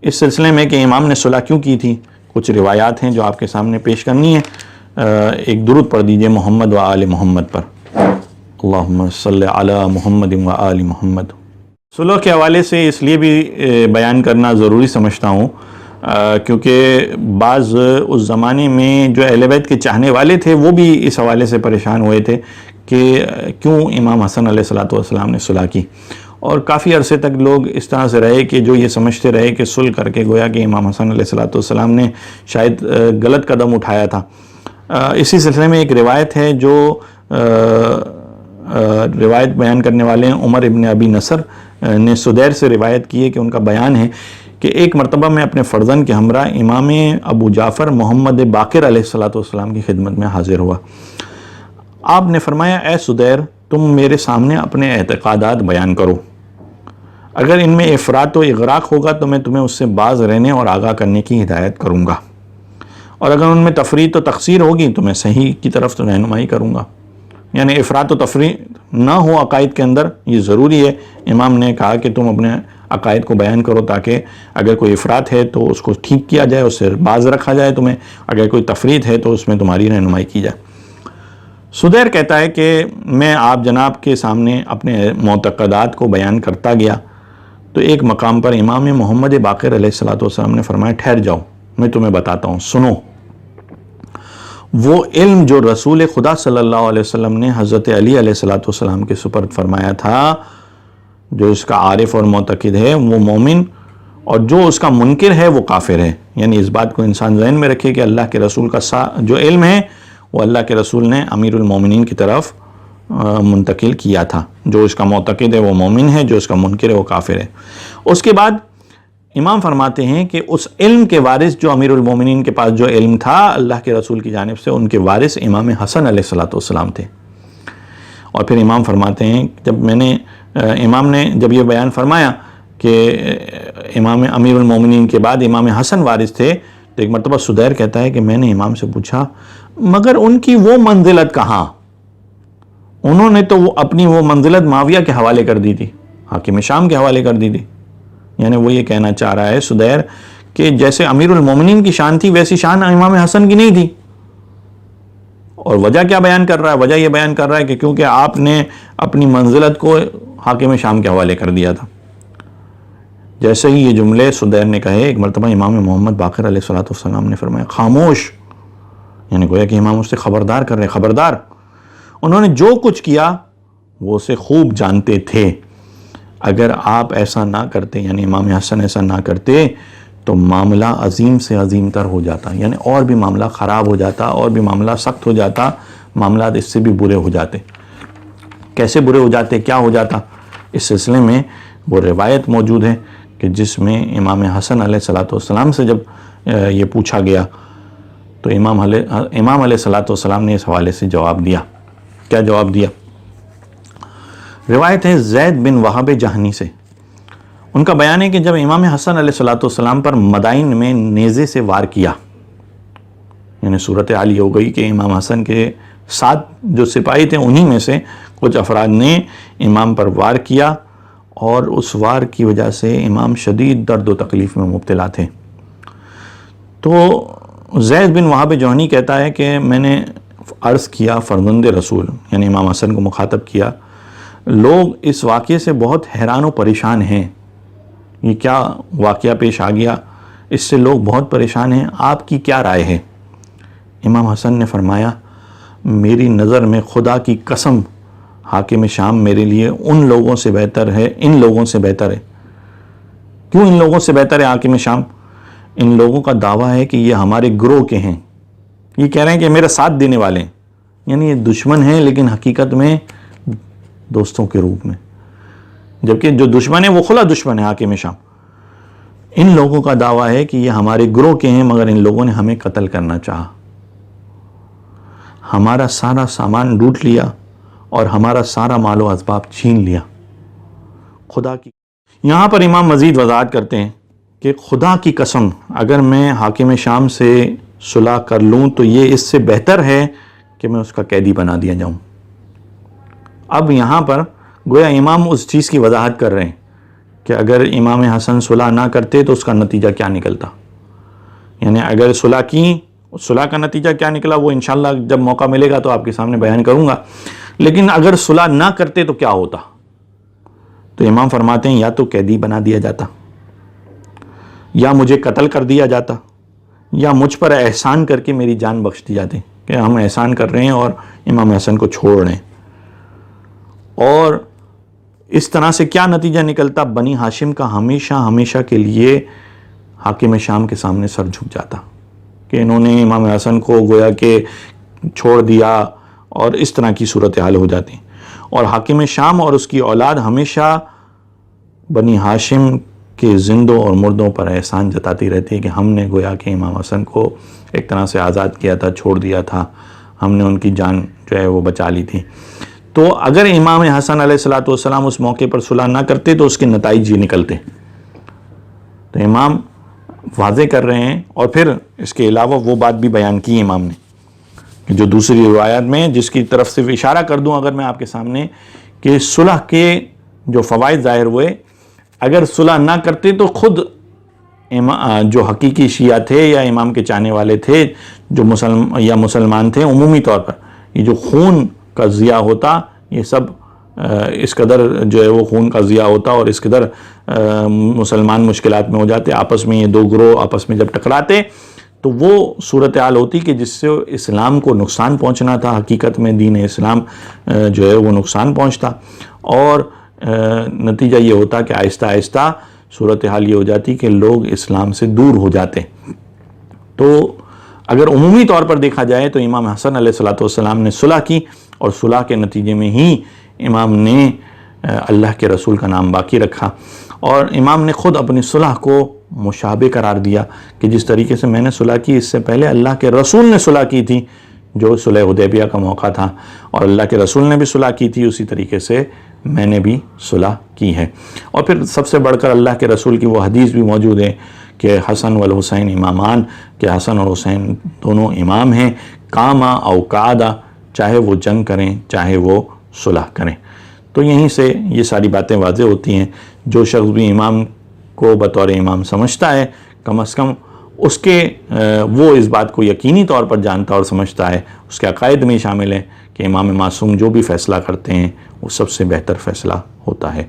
اس سلسلے میں کہ امام نے صلح کیوں کی تھی، کچھ روایات ہیں جو آپ کے سامنے پیش کرنی ہے۔ ایک درود پڑھ دیجئے محمد و آل محمد پر، اللہم صلی علی محمد و آل محمد۔ صلح کے حوالے سے اس لیے بھی بیان کرنا ضروری سمجھتا ہوں کیونکہ بعض اس زمانے میں جو اہل بیت کے چاہنے والے تھے وہ بھی اس حوالے سے پریشان ہوئے تھے کہ کیوں امام حسن علیہ السلام نے صلح کی، اور کافی عرصے تک لوگ اس طرح سے رہے کہ جو یہ سمجھتے رہے کہ صلح کر کے گویا کہ امام حسن علیہ السلام نے شاید غلط قدم اٹھایا تھا۔ اسی سلسلے میں ایک روایت ہے جو روایت بیان کرنے والے ہیں عمر ابن ابی نصر نے سدیر سے روایت کی ہے کہ ان کا بیان ہے کہ ایک مرتبہ میں اپنے فرزند کے ہمراہ امام ابو جعفر محمد باقر علیہ السلام کی خدمت میں حاضر ہوا۔ آپ نے فرمایا، اے سدیر، تم میرے سامنے اپنے اعتقادات بیان کرو، اگر ان میں افراط و اغراق ہوگا تو میں تمہیں اس سے باز رہنے اور آگاہ کرنے کی ہدایت کروں گا، اور اگر ان میں تفریط و تقصیر ہوگی تو میں صحیح کی طرف تو رہنمائی کروں گا۔ یعنی افراط و تفریط نہ ہو عقائد کے اندر، یہ ضروری ہے۔ امام نے کہا کہ تم اپنے عقائد کو بیان کرو تاکہ اگر کوئی افراط ہے تو اس کو ٹھیک کیا جائے، اس سے باز رکھا جائے تمہیں، اگر کوئی تفریط ہے تو اس میں تمہاری رہنمائی کی جائے۔ سدیر کہتا ہے کہ میں آپ جناب کے سامنے اپنے معتقدات کو بیان کرتا گیا تو ایک مقام پر امام محمد باقر علیہ السلام نے فرمایا، ٹھہر جاؤ، میں تمہیں بتاتا ہوں، سنو۔ وہ علم جو رسول خدا صلی اللہ علیہ وسلم نے حضرت علی علیہ السلام کے سپرد فرمایا تھا، جو اس کا عارف اور معتقد ہے وہ مومن، اور جو اس کا منکر ہے وہ کافر ہے۔ یعنی اس بات کو انسان ذہن میں رکھے کہ اللہ کے رسول کا جو علم ہے وہ اللہ کے رسول نے امیر المومنین کی طرف منتقل کیا تھا۔ جو اس کا معتقد ہے وہ مومن ہے، جو اس کا منکر ہے وہ کافر ہے۔ اس کے بعد امام فرماتے ہیں کہ اس علم کے وارث جو امیر المومنین کے پاس جو علم تھا اللہ کے رسول کی جانب سے، ان کے وارث امام حسن علیہ السلام تھے۔ اور پھر امام فرماتے ہیں امام نے جب یہ بیان فرمایا کہ امام امیر المومنین کے بعد امام حسن وارث تھے، تو ایک مرتبہ سدیر کہتا ہے کہ میں نے امام سے پوچھا، مگر ان کی وہ منزلت کہاں؟ انہوں نے تو اپنی وہ منزلت معاویہ کے حوالے کر دی تھی، حاکم شام کے حوالے کر دی تھی۔ یعنی وہ یہ کہنا چاہ رہا ہے سدیر کہ جیسے امیر المومنین کی شان تھی ویسی شان امام حسن کی نہیں تھی۔ اور وجہ کیا بیان کر رہا ہے؟ وجہ یہ بیان کر رہا ہے کہ کیونکہ آپ نے اپنی منزلت کو حاکم شام کے حوالے کر دیا تھا۔ جیسے ہی یہ جملے سدیر نے کہے، ایک مرتبہ امام محمد باقر علیہ السلام نے فرمایا، خاموش، یعنی گویا کہ امام اس سے خبردار کر رہے، خبردار، انہوں نے جو کچھ کیا وہ اسے خوب جانتے تھے، اگر آپ ایسا نہ کرتے، یعنی امام حسن ایسا نہ کرتے تو معاملہ عظیم سے عظیم تر ہو جاتا، یعنی اور بھی معاملہ خراب ہو جاتا، اور بھی معاملہ سخت ہو جاتا، معاملات اس سے بھی برے ہو جاتے۔ کیسے برے ہو جاتے، کیا ہو جاتا؟ اس سلسلے میں وہ روایت موجود ہے کہ جس میں امام حسن علیہ السلام سے جب یہ پوچھا گیا تو امام علیہ السلام نے اس حوالے سے جواب دیا۔ کیا جواب دیا؟ روایت ہے زید بن وہب جہنی سے، ان کا بیان ہے کہ جب امام حسن علیہ السلام پر مدائن میں نیزے سے وار کیا، یعنی صورت حال یہ ہو گئی کہ امام حسن کے 7 جو سپاہی تھے انہی میں سے کچھ افراد نے امام پر وار کیا، اور اس وار کی وجہ سے امام شدید درد و تکلیف میں مبتلا تھے۔ تو زید بن وہب جہنی کہتا ہے کہ میں نے عرض کیا فرزند رسول، یعنی امام حسن کو مخاطب کیا، لوگ اس واقعے سے بہت حیران و پریشان ہیں، یہ کیا واقعہ پیش آ گیا، اس سے لوگ بہت پریشان ہیں، آپ کی کیا رائے ہے؟ امام حسن نے فرمایا، میری نظر میں خدا کی قسم حاکم شام میرے لیے ان لوگوں سے بہتر ہے، ان لوگوں سے بہتر ہے۔ کیوں ان لوگوں سے بہتر ہے حاکم شام؟ ان لوگوں کا دعویٰ ہے کہ یہ ہمارے گروہ کے ہیں، یہ کہہ رہے ہیں کہ میرا ساتھ دینے والے ہیں، یعنی یہ دشمن ہیں لیکن حقیقت میں دوستوں کے روپ میں، جبکہ جو دشمن ہے وہ کھلا دشمن ہے حاکم شام۔ ان لوگوں کا دعویٰ ہے کہ یہ ہمارے گروہ کے ہیں، مگر ان لوگوں نے ہمیں قتل کرنا چاہا، ہمارا سارا سامان لوٹ لیا اور ہمارا سارا مال و اسباب چھین لیا۔ خدا کی یہاں پر امام مزید وضاحت کرتے ہیں کہ خدا کی قسم اگر میں حاکم شام سے صلح کر لوں تو یہ اس سے بہتر ہے کہ میں اس کا قیدی بنا دیا جاؤں۔ اب یہاں پر گویا امام اس چیز کی وضاحت کر رہے ہیں کہ اگر امام حسن صلح نہ کرتے تو اس کا نتیجہ کیا نکلتا، یعنی اگر صلح کا نتیجہ کیا نکلا وہ انشاءاللہ جب موقع ملے گا تو آپ کے سامنے بیان کروں گا، لیکن اگر صلح نہ کرتے تو کیا ہوتا؟ تو امام فرماتے ہیں یا تو قیدی بنا دیا جاتا، یا مجھے قتل کر دیا جاتا، یا مجھ پر احسان کر کے میری جان بخش دی جاتی کہ ہم احسان کر رہے ہیں اور امام حسن کو چھوڑ رہے ہیں۔ اور اس طرح سے کیا نتیجہ نکلتا؟ بنی ہاشم کا ہمیشہ ہمیشہ کے لیے حاکم شام کے سامنے سر جھک جاتا کہ انہوں نے امام حسن کو گویا کہ چھوڑ دیا، اور اس طرح کی صورتحال ہو جاتی۔ اور حاکم شام اور اس کی اولاد ہمیشہ بنی ہاشم کے زندوں اور مردوں پر احسان جتاتی رہتی ہے کہ ہم نے گویا کہ امام حسن کو ایک طرح سے آزاد کیا تھا، چھوڑ دیا تھا، ہم نے ان کی جان جو ہے وہ بچا لی تھی۔ تو اگر امام حسن علیہ الصلوۃ والسلام اس موقع پر صلح نہ کرتے تو اس کے نتائج یہ نکلتے۔ تو امام واضح کر رہے ہیں، اور پھر اس کے علاوہ وہ بات بھی بیان کی امام نے کہ جو دوسری روایات میں، جس کی طرف سے اشارہ کر دوں اگر میں آپ کے سامنے، کہ صلح کے جو فوائد ظاہر ہوئے، اگر صلح نہ کرتے تو خود جو حقیقی شیعہ تھے یا امام کے چاہنے والے تھے جو مسلمان تھے، عمومی طور پر یہ جو خون کا ضیاع ہوتا، یہ سب اس قدر جو ہے وہ خون کا ضیاع ہوتا، اور اس قدر مسلمان مشکلات میں ہو جاتے، آپس میں یہ دو گروہ آپس میں جب ٹکراتے تو وہ صورتحال ہوتی کہ جس سے اسلام کو نقصان پہنچنا تھا، حقیقت میں دین اسلام جو ہے وہ نقصان پہنچتا، اور نتیجہ یہ ہوتا کہ آہستہ آہستہ صورتحال یہ ہو جاتی کہ لوگ اسلام سے دور ہو جاتے۔ تو اگر عمومی طور پر دیکھا جائے تو امام حسن علیہ الصلوۃ والسلام نے صلح کی، اور صلح کے نتیجے میں ہی امام نے اللہ کے رسول کا نام باقی رکھا، اور امام نے خود اپنی صلح کو مشابہ قرار دیا کہ جس طریقے سے میں نے صلح کی، اس سے پہلے اللہ کے رسول نے صلح کی تھی جو صلح حدیبیہ کا موقع تھا، اور اللہ کے رسول نے بھی صلح کی تھی، اسی طریقے سے میں نے بھی صلح کی ہے۔ اور پھر سب سے بڑھ کر اللہ کے رسول کی وہ حدیث بھی موجود ہے کہ حسن والحسین امامان، کہ حسن اور حسین دونوں امام ہیں، قاما او قعدا، چاہے وہ جنگ کریں چاہے وہ صلح کریں۔ تو یہیں سے یہ ساری باتیں واضح ہوتی ہیں۔ جو شخص بھی امام کو بطور امام سمجھتا ہے، کم از کم اس کے وہ اس بات کو یقینی طور پر جانتا اور سمجھتا ہے، اس کے عقائد میں شامل ہے کہ امام معصوم جو بھی فیصلہ کرتے ہیں وہ سب سے بہتر فیصلہ ہوتا ہے۔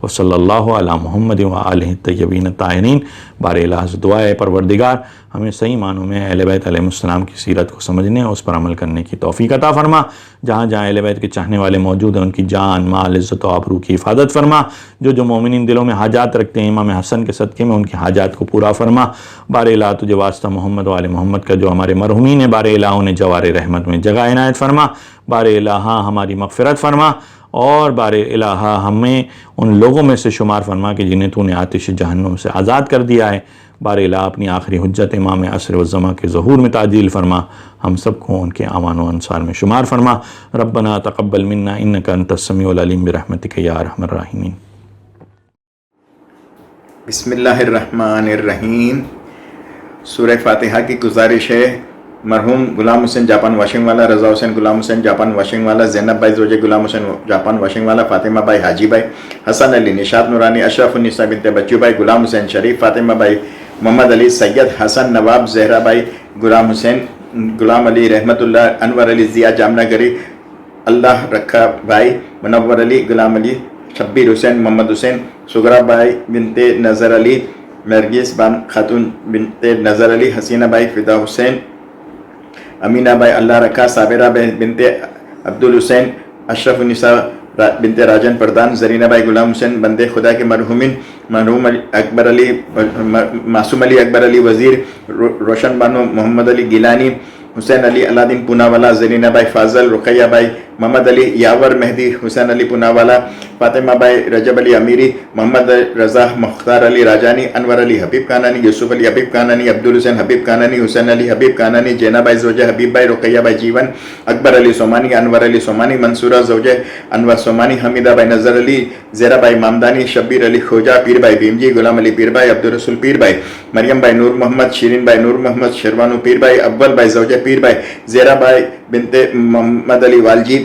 وصلی اللہ علی محمد وآلہ الطیبین الطاہرین۔ بار الہ سے دعا ہے پروردگار ہمیں صحیح معنوں میں اہل بیت علیہ السلام کی سیرت کو سمجھنے اور اس پر عمل کرنے کی توفیق عطا فرما۔ جہاں جہاں اہل بیت کے چاہنے والے موجود ہیں ان کی جان، مال، عزت و آبرو کی حفاظت فرما۔ جو مومنین دلوں میں حاجات رکھتے ہیں امام حسن کے صدقے میں ان کی حاجات کو پورا فرما۔ بار الہ تجھے واسطہ محمد و آل محمد کا جو ہمارے مرحومین ہیں، بار الہ انہیں جوار رحمت میں جگہ عنایت فرما۔ بار الہ ہماری مغفرت فرما، اور بار الہ ہمیں ان لوگوں میں سے شمار فرما کہ جنہیں تو نے آتش جہنم سے آزاد کر دیا ہے۔ بار الہ اپنی آخری حجت امام عصر والزماں کے ظہور میں تعجیل فرما، ہم سب کو ان کے اعوان و انصار میں شمار فرما۔ ربنا تقبل منا انک انت السمیع العلیم برحمتک یا ارحم الراحمین۔ بسم اللہ الرحمن الرحیم۔ سورہ فاتحہ کی گزارش ہے مرحوم غلام حسین جاپان واشنگ والا، رضا حسین غلام حسین جاپان واشنگ والا، زینب بھائی زوجہ غلام حسین جاپان واشنگ والا، فاطمہ بھائی حاجی بھائی، حسن علی، نشاط نورانی، اشرف النساء بنت بچو بھائی، غلام حسین شریف، فاطمہ بھائی، محمد علی، سید حسن نواب، زہرا بھائی، غلام حسین، غلام علی، رحمت اللہ، انور علی، ضیاء جامنگری، اللہ رکھا بھائی، منور علی، غلام علی، شبیر حسین، محمد حسین، سغرا بھائی بنت نظر علی، نرگس بان خاتون بنت نظر علی، حسینہ بھائی، فدا حسین، امینہ بھائی، اللہ رکھا، صابرہ بنت عبد الحسین، اشرف النساء بنت راجن پردان، زرینہ بھائی، غلام حسین، بندے خدا کے مرحومین، مرحوم اکبر علی، معصوم علی، اکبر علی وزیر، روشن بانو، محمد علی گیلانی، حسین علی، علادین پونا والا، زرینہ بھائی، فاضل، رقیہ بھائی، محمد علی یاور مہدی حسین علی پوناوالا فاطمہ بائی رجب علی امیری محمد رضا مختار علی راجانی انور علی حبیب کانانی یوسف علی حبیب کانانی عبدالحسین حبیب کانانی حسین علی حبیب کانانی جینا بائی زوجہ حبیب بائی رقیہ بائی جیون اکبر علی سومانی انور علی سومانی منصورہ زوجہ انور سومانی حمیدہ بائی نظر علی زیرہ بائی مامدانی شبیر علی خوجہ پیر بائی بھیم جی غلام علی پیر بائی عبدالرسول پیر بائی مریم بائی نور محمد شیرین بائی نور محمد شیروانو پیر بائی اول بائی زوجہ پیر بائی زیرہ بائی بنت محمد علی والجی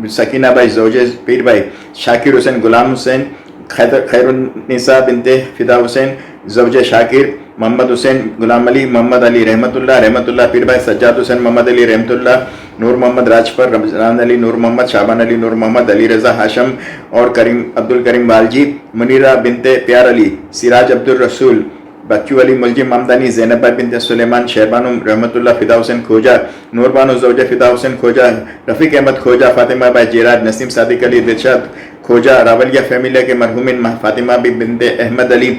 سکینہ بائی زوجہ پیر بائی شاکر حسین غلام حسین خیر النساء بنت فدا حسین زوجہ شاکر محمد حسین غلام علی محمد علی رحمت اللہ پیر بھائی سجاد حسین محمد علی رحمت اللہ نور محمد راجپر رمضان علی نور محمد شعبان علی نور محمد علی رضا ہاشم اور کریم عبد الکریم والجی منیرہ بنت پیار علی سراج عبد الرسول بچو علی ملجم مامدانی زینب بنت سلیمان شہبانو رحمت اللہ فدا حسین کھوجا نور بانو زوجہ فدا حسین کھوجا رفیق احمد کھوجا فاطمہ بائی جیراد نسیم صادق علی دلشاد کھوجا راولیہ فیملیہ کے مرحومین فاطمہ بنت احمد علی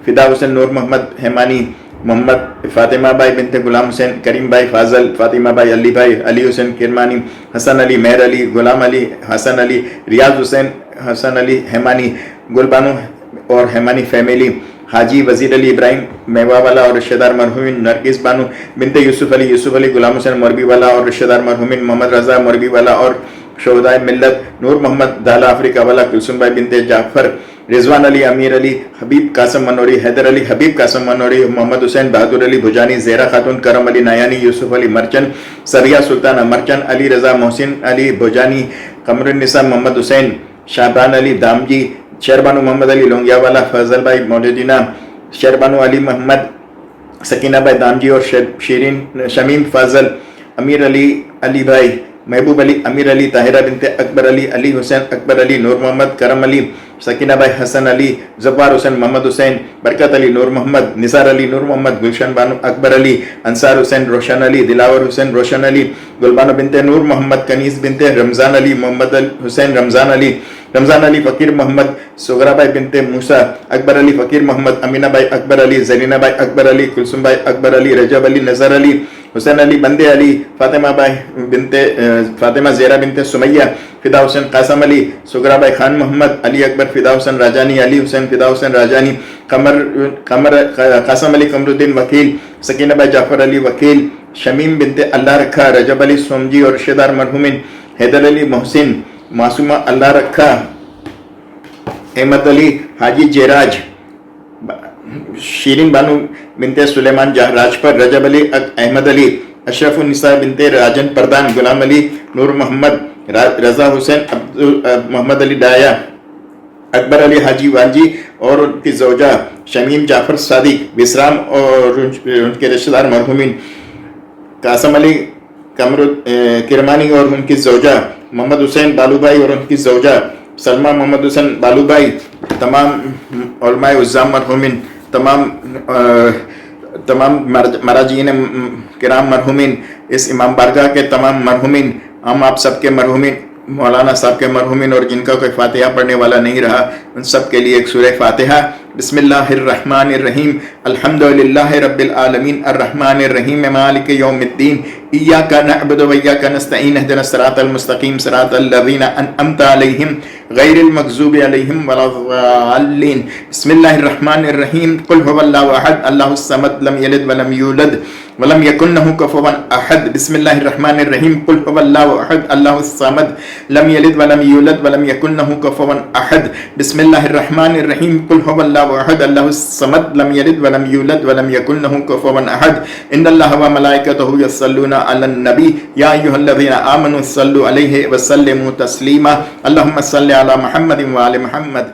فدا حسین نور محمد حیمانی محمد فاطمہ بائی بنت غلام حسین کریم بائی فاضل فاطمہ بائی علی بھائی علی حسین کرمانی حسن علی مہر علی غلام علی حسن علی ریاض حسین حسن علی حیمانی گل بانو اور حیمانی فیملی حاجی وزیر علی ابراہیم میوا والا اور رشتہ دار مرحومین نرگس بانو بنت یوسف علی غلام حسین مربی والا اور رشتہ دار مرحومین محمد رضا مربی والا اور شہدائے ملت نور محمد دالا افریقہ والا کلثوم بائی بنت جعفر رضوان علی امیر علی حبیب قاسم منوری حیدر علی حبیب قاسم منوری محمد حسین بہادر علی بھجانی زہرا خاتون کرم علی نایانی یوسف علی مرچن سریہ سلطانہ مرچن علی رضا محسن علی بھجانی قمر النساء محمد حسین شعبان علی دامجی شیربانو محمد علی لونگیا والا فضل بھائی مولدینہ شیربانو علی محمد سکینہ بھائی دامجی اور شیرین شمیم فاضل امیر علی علی بھائی محبوب علی امیر علی طاہرہ بنت اکبر علی علی حسین اکبر علی نور محمد کرم علی سکینہ بھائی حسن علی زبار حسین محمد حسین برکت علی نور محمد نثار علی نور محمد گلشن بانو اکبر علی انصار حسین روشن علی دلاور حسین روشن علی گلبانو بنت نور محمد کنیز بنت رمضان علی محمد حسین رمضان علی فقیر محمد سغرا بھائی بنت موسیٰ اکبر علی فقیر محمد امینہ بھائی اکبر علی زرینہ بھائی اکبر علی کلثوم بھائی اکبر علی رجب علی نظر علی حسین علی بندے علی فاطمہ زہرا بنت سمیہ فدا حسین قاسم علی سغرا بھائی خان محمد علی اکبر فدا حسین راجانی علی حسین فدا حسین راجانی قاسم علی قمر الدین وکیل سکینہ بھائی جعفر علی وکیل شمیم بنت اللہ رکھا رجب علی سومجی اور رشتہ دار مرحومین حیدر علی محسن معصومہ اللہ رکھا احمد علی حاجی جیراج شیرین بانو بنت سلیمان راجپر رجب علی احمد علی اشرف النساء بنت راجن پردان غلام علی نور محمد رضا حسین محمد علی ڈایا اکبر علی حاجی وانجی اور ان کی زوجہ شمیم جعفر صادق وسرام اور ان کے رشتہ دار مرحومین قاسم علی کرمانی اور ان کی زوجہ محمد حسین بالو بھائی اور ان کی زوجہ سلمہ محمد حسین بالو بھائی تمام علماء عزام مرحومین تمام مراجعین کرام مرحومین اس امام بارگاہ کے تمام مرحومین ہم آپ سب کے مرحومین مولانا صاحب کے مرحومین اور جن کا کوئی فاتحہ پڑھنے والا نہیں رہا ان سب کے لیے ایک سورہ فاتحہ بسم اللہ الرحمن الرحیم الحمدللہ رب العالمین الرحمن الرحیم مالک یوم الدین ایاک نعبد و ایاک نستعین اهدنا الصراط المستقیم صراط الذین انعمت علیہم غیر المغضوب علیہم ولا الضالین بسم اللہ الرحمن الرحیم قل هو اللہ احد اللہ الصمد لم یلد ولم یولد ولم یکن له کفوا احد بسم اللہ الرحمن الرحیم قل هو اللہ احد اللہ الصمد لم یلد ولم یولد ولم یکن له کفوا احد بسم اللہ الرحمن الرحیم قل هو اللہ احد اللہ الصمد لم یلد ولم یولد ولم یکن له کفوا احد ان اللہ وملائکتہ یصلون علی النبی یا ایھا الذین آمنوا صلوا علیہ وسلموا تسلیما اللهم صل علی محمد وعلی محمد